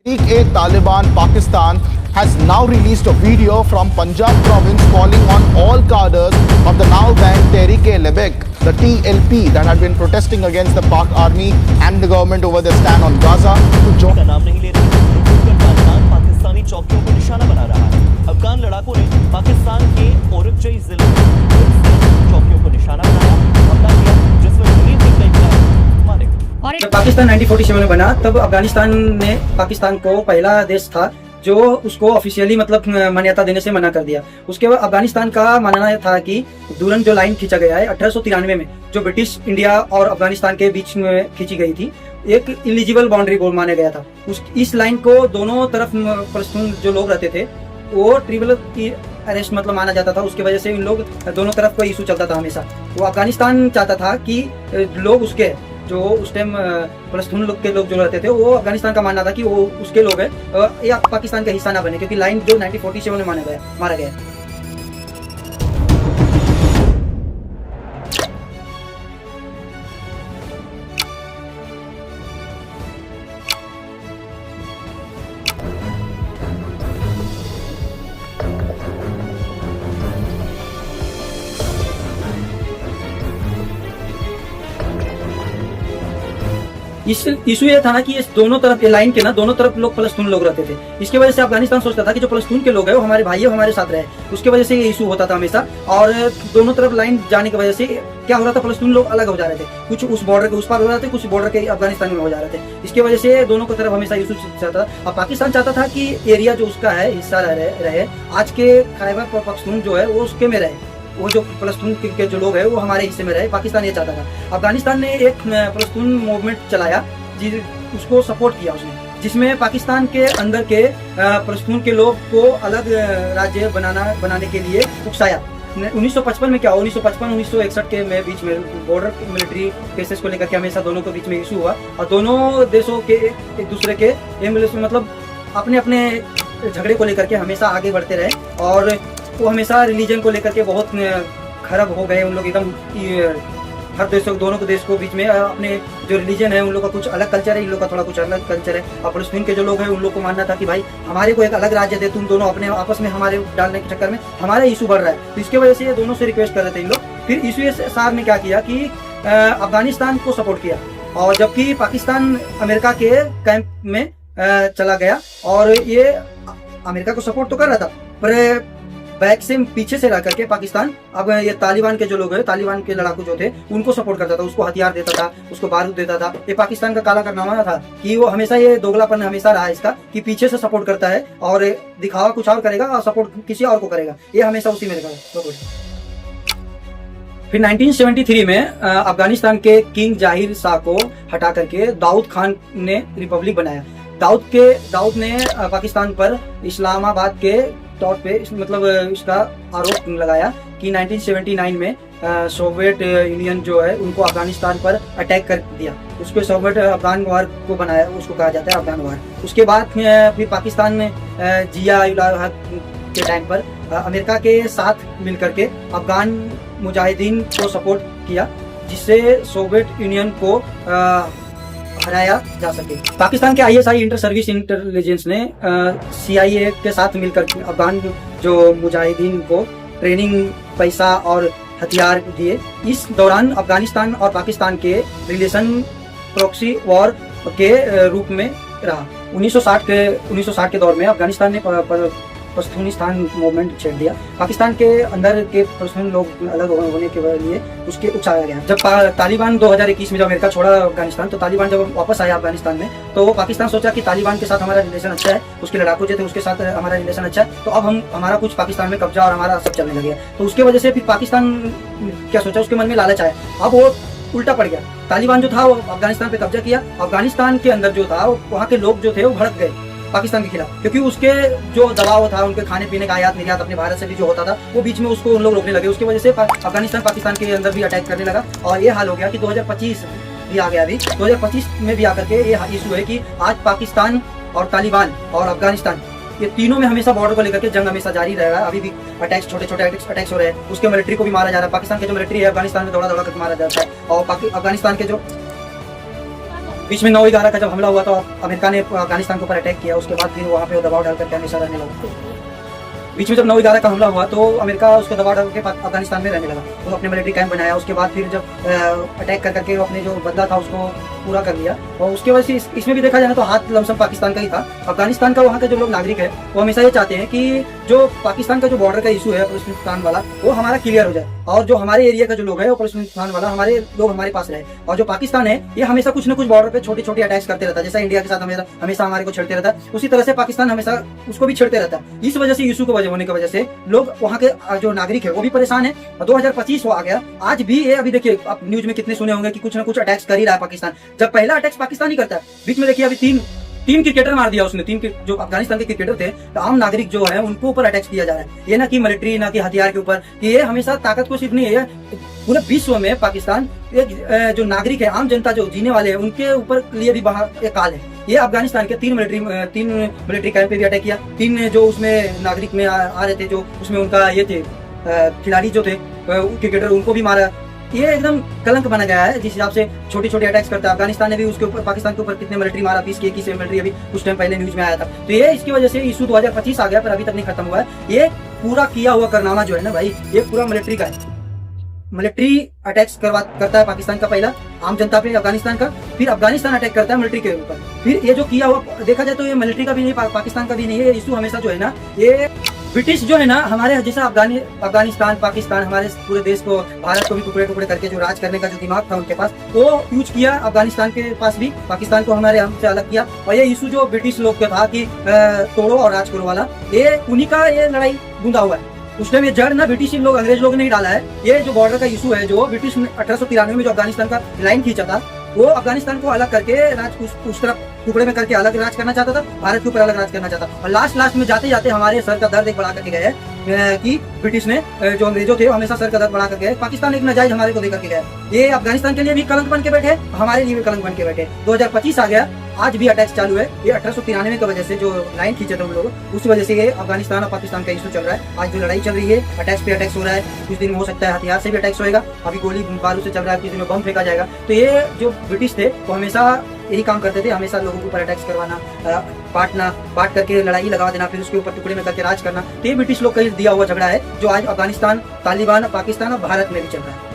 Taliban Pakistan has now released a video from Punjab province calling on all cadres of the now banned Tehreek-e-Labbaik, the TLP, that had been protesting against the Pak army and the government over their stand on Gaza to join. का नाम नहीं ले रही तालिबान पाकिस्तानी चौकियों को निशाना बना रहा है। अफगान लड़ाकों ने पाकिस्तान के ओरकजई जिले में चौकियों को निशाना बनाया, हमला किया, जिसमें मुनीर के कई मारे गए। जब पाकिस्तान 1947 में बना तब अफगानिस्तान ने पाकिस्तान को पहला देश था जो उसको ऑफिशियली मतलब मान्यता देने से मना कर दिया। उसके बाद अफगानिस्तान का मानना था कि दुरन जो लाइन खींचा गया है 1893 में, जो ब्रिटिश इंडिया और अफगानिस्तान के बीच में खींची गई थी, एक इलिजिबल बाउंड्री बोल माना गया था। इस लाइन को दोनों तरफ पश्तून जो लोग रहते थे वो ट्रिबल की अरेस्ट मतलब माना जाता था। उसकी वजह से इन लोग दोनों तरफ का इशू चलता था हमेशा। वो अफगानिस्तान चाहता था कि लोग उसके जो उस टाइम पश्तून लोग के लोग जो रहते थे वो अफगानिस्तान का मानना था कि वो उसके लोग हैं या पाकिस्तान का हिस्सा ना बने, क्योंकि लाइन जो 1947 में मारा गया। इस इशू ये था ना कि इस दोनों तरफ लाइन के ना दोनों तरफ लोग पश्तून लोग रहते थे। इसकी वजह से अफगानिस्तान सोचता था कि जो पश्तून के लोग हैं वो हमारे भाई है, हमारे साथ रहे। उसकी वजह से ये इशू होता था हमेशा। और दोनों तरफ लाइन जाने की वजह से क्या हो रहा था, पश्तून लोग अलग हो जा रहे थे, कुछ उस बॉर्डर के उस पार हो रहे थे, कुछ बॉर्डर के अफगानिस्तान में हो जा रहे थे। इसकी वजह से दोनों की तरफ हमेशा इशू चलता था। और पाकिस्तान चाहता था कि एरिया जो उसका है हिस्सा रहे, आज के खैबर पख्तून जो है वो उसके में रहे, वो जो पश्तून के जो लोग हैं वो हमारे हिस्से में रहे। पाकिस्तान ये चाहता था। अफगानिस्तान ने एक पश्तून मूवमेंट चलाया, उसको सपोर्ट किया उसने, जिसमें पाकिस्तान के अंदर के पश्तून के लोग को अलग राज्य बनाने के लिए उकसाया। 1955 में क्या हुआ, 1955-1961 के बीच में बॉर्डर मिलिट्री केसेस को लेकर के हमेशा दोनों के बीच में इशू हुआ। और दोनों देशों के एक दूसरे के मतलब अपने अपने झगड़े को लेकर के हमेशा आगे बढ़ते रहे। और वो हमेशा रिलीजन को लेकर के बहुत खराब हो गए उन लोग एकदम। हर दोनों के देश को बीच में अपने जो रिलीजन है उन लोग का कुछ अलग कल्चर है, इन लोग का थोड़ा कुछ अलग कल्चर है। और पश्तून के जो लोग हैं उन लोग को मानना था कि भाई हमारे को एक अलग राज्य दे, तुम दोनों अपने आपस में हमारे डालने के चक्कर में हमारा इशू बढ़ रहा है। तो इसके वजह से ये दोनों से रिक्वेस्ट कर रहे थे इन लोग। फिर यूएसएसआर ने क्या किया कि अफगानिस्तान को सपोर्ट किया, और जबकि पाकिस्तान अमेरिका के कैंप में चला गया। और ये अमेरिका को सपोर्ट तो कर रहा था, पर बैक से पीछे से रह करके पाकिस्तान अब ये तालिबान के जो लोग हैं, तालिबान के लड़ाकू जो थे उनको सपोर्ट करता था, उसको हथियार देता था, उसको बारूद देता था। ये पाकिस्तान का काला कारनामा था कि वो हमेशा ये दोगलापन हमेशा रहा इसका कि पीछे से सपोर्ट करता है और दिखावा कुछ और करेगा और सपोर्ट किसी और को करेगा। ये हमेशा उसी में रहेगा। फिर 1973 में अफगानिस्तान के किंग जाहिर शाह को हटा करके दाऊद खान ने रिपब्लिक बनाया। दाऊद ने पाकिस्तान पर इस्लामाबाद के तौर पे मतलब इसका आरोप लगाया कि 1979 में सोवियत यूनियन जो है उनको अफगानिस्तान पर अटैक कर दिया। उसको सोवियत अफगान वार को बनाया, उसको कहा जाता है अफगान वार। उसके बाद फिर पाकिस्तान ने जिया के टाइम पर अमेरिका के साथ मिलकर के अफगान मुजाहिदीन को सपोर्ट किया, जिससे सोवियत यूनियन को हराया जा सके। पाकिस्तान के ISI इंटर सर्विस इंटेलिजेंस ने CIA के साथ मिलकर अफगान जो मुजाहिदीन को ट्रेनिंग, पैसा और हथियार दिए। इस दौरान अफगानिस्तान और पाकिस्तान के रिलेशन प्रॉक्सी वॉर के रूप में रहा। 1960 के दौर में अफगानिस्तान ने पश्तूनिस्तान मूवमेंट छेड़ दिया। पाकिस्तान के अंदर के पश्तून लोग अलग होने के लिए उसके उकसाया गया। जब तालिबान 2021 में जब अमेरिका छोड़ा अफगानिस्तान, तो तालिबान जब वापस आया अफगानिस्तान में, तो पाकिस्तान सोचा कि तालिबान के साथ हमारा रिलेशन अच्छा है, उसके लड़ाकू जो थे उसके साथ हमारा रिलेशन अच्छा है, तो अब हमारा कुछ पाकिस्तान में कब्जा और हमारा सब चलने लगे। तो उसके वजह से फिर पाकिस्तान क्या सोचा, उसके मन में लालच आया। अब वो उल्टा पड़ गया। तालिबान जो था वो अफगानिस्तान पे कब्जा किया। अफगानिस्तान के अंदर जो था वहाँ के लोग जो थे वो भड़क गए पाकिस्तान के खिलाफ, क्योंकि उसके जो दबाव था, उनके खाने पीने का आयात निर्यात अपने भारत से भी जो होता था वो बीच में उसको उन लोग रोकने लगे। उसकी वजह से अफगानिस्तान पाकिस्तान के अंदर भी अटैक करने लगा। और ये हाल हो गया कि 2025 भी आ गया। अभी 2025 में भी आकर के ये इशू है कि आज पाकिस्तान और तालिबान और अफगानिस्तान ये तीनों में हमेशा बॉर्डर को लेकर के जंग हमेशा जारी रहेगा। अभी भी अटैक्स, छोटे छोटे अटैक्स हो रहे हैं। उसके मिलिट्री को भी मारा जा रहा है। पाकिस्तान के जो मिलिट्री है अफगानिस्तान में दौड़ा दौड़ा करके मारा जाता है। और अफगानिस्तान के जो बीच में 9/11 का जब हमला हुआ तो अमेरिका ने अफगानिस्तान के ऊपर अटैक किया, उसके बाद फिर वहाँ पे वो दबाव डाल करके हमेशा रहने लगा। बीच में जब 9/11 का हमला हुआ तो अमेरिका उसको दबाव डाल के अफगानिस्तान में रहने लगा, तो अपने मिलिट्री कैंप बनाया। उसके बाद फिर जब अटैक कर करके अपने जो बदला था उसको पूरा कर लिया, और उसके वजह से इसमें भी देखा जाए तो हाथ लमसम पाकिस्तान का ही था। अफगानिस्तान का वहाँ के जो लोग नागरिक है वो हमेशा ये चाहते हैं कि जो पाकिस्तान का जो बॉर्डर का इशू है बलूचिस्तान वाला वो हमारा क्लियर हो जाए, और जो हमारे एरिया का जो लोग है वो बलूचिस्तान वाला हमारे लोग हमारे पास रहे। और जो पाकिस्तान है ये हमेशा कुछ न कुछ बॉर्डर पे छोटे छोटे अटैक्स करते रहता है, जैसा इंडिया के साथ हमेशा हमारे को छेड़ते रहता है, उसी तरह से पाकिस्तान हमेशा उसको भी छेड़ते रहता है। इस वजह से इशू को वजह होने की वजह से लोग वहाँ के जो नागरिक है वो भी परेशान है। 2025 हो आ गया, आज भी ये अभी देखिए आप न्यूज में कितने सुने होंगे कि कुछ ना कुछ अटैक्स कर ही रहा है पाकिस्तान। जब पहला अटैक्स पाकिस्तान ही करता है, बीच में देखिए अभी तीन क्रिकेटर मार दिया उसने, जो अफगानिस्तान के क्रिकेटर थे, तो आम नागरिक जो है उनको ऊपर अटैक्स किया जा रहा है। ये ना कि मिलिट्री ना कि हथियार के ऊपर, कि ये हमेशा ताकत को सिर्फ नहीं है, पूरे विश्व में पाकिस्तान एक जो नागरिक है, आम जनता जो जीने वाले हैं उनके ऊपर लिए भी बाहर एक काल है। ये अफगानिस्तान के तीन मिलिट्री कैंप पे भी अटैक किया, 3 जो उसमें नागरिक में आ रहे थे, जो उसमें उनका ये थे खिलाड़ी जो थे क्रिकेटर, उनको भी मारा। ये एकदम कलंक बना गया है जिस हिसाब से छोटे छोटे अटैक्स करता है। अफगानिस्तान ने भी उसके ऊपर पाकिस्तान के ऊपर कितने मिलिट्री मारा, 20 की 21 मिलिट्री अभी कुछ टाइम पहले न्यूज में आया था। तो ये इसकी वजह से इशू 2025 आ गया पर अभी तक नहीं खत्म हुआ है। ये पूरा किया हुआ कारनामा जो है ना भाई, ये पूरा मिलिट्री का है। मिलिट्री अटैक्स करता है पाकिस्तान का, पहला आम जनता पे अफगानिस्तान का, फिर अफगानिस्तान अटैक करता है मिलिट्री के ऊपर। फिर ये जो किया हुआ देखा जाए तो ये मिलिट्री का भी नहीं, पाकिस्तान का भी नहीं है। इशू हमेशा जो है ना, ये ब्रिटिश जो है ना हमारे जैसा अफगानिस्तान पाकिस्तान हमारे पूरे देश को, भारत को भी टुकड़े टुकड़े करके जो राज करने का जो दिमाग था उनके पास, वो यूज किया अफगानिस्तान के पास भी, पाकिस्तान को हमारे हमसे अलग किया। और ये इशू जो ब्रिटिश लोग का था कि तोड़ो और राज करो वाला, ये उन्हीं का ये लड़ाई बूंदा हुआ है। उस टाइम ये जड़ ना ब्रिटिश लोग, अंग्रेज लोग ने ही डाला है। ये जो बॉर्डर का इशू है, जो ब्रिटिश 1893 में जो अफगानिस्तान का लाइन खींचा था, वो अफगानिस्तान को अलग करके उस तरफ टुकड़े में करके अलग राज करना चाहता था, भारत के ऊपर अलग राज करना चाहता था। और लास्ट में जाते जाते हमारे सर का दर्द एक बढ़ा करके गए कि ब्रिटिश ने, जो अंग्रेजों थे हमेशा सर का दर्द बढ़ा करके गए। पाकिस्तान एक नाजायज हमारे को देकर के गया। ये अफगानिस्तान के लिए भी कलंक बन के बैठे, हमारे लिए भी कलंक बन के बैठे। 2025 आ गया, आज भी अटैक्स चालू है। ये 1893 की वजह से जो लाइन खींचे थे हम लोग, उस वजह से ये अफगानिस्तान और पाकिस्तान का इशू चल रहा है। आज जो लड़ाई चल रही है, अटैक्स पे अटैक्स हो रहा है, कुछ दिन में हो सकता है हथियार से भी अटैक्स होएगा, अभी गोली बारूद से चल रहा है, कुछ दिन में बम फेंका जाएगा। तो ये जो ब्रिटिश थे वो हमेशा यही काम करते थे, हमेशा लोगों के ऊपर अटैक्स करवाना, बांट करके लड़ाई लगा देना, फिर उसके ऊपर टुकड़े में करके राज करना। तो ये ब्रिटिश लोग का दिया हुआ झगड़ा है जो आज अफगानिस्तान, तालिबान, पाकिस्तान और भारत में भी चल रहा है।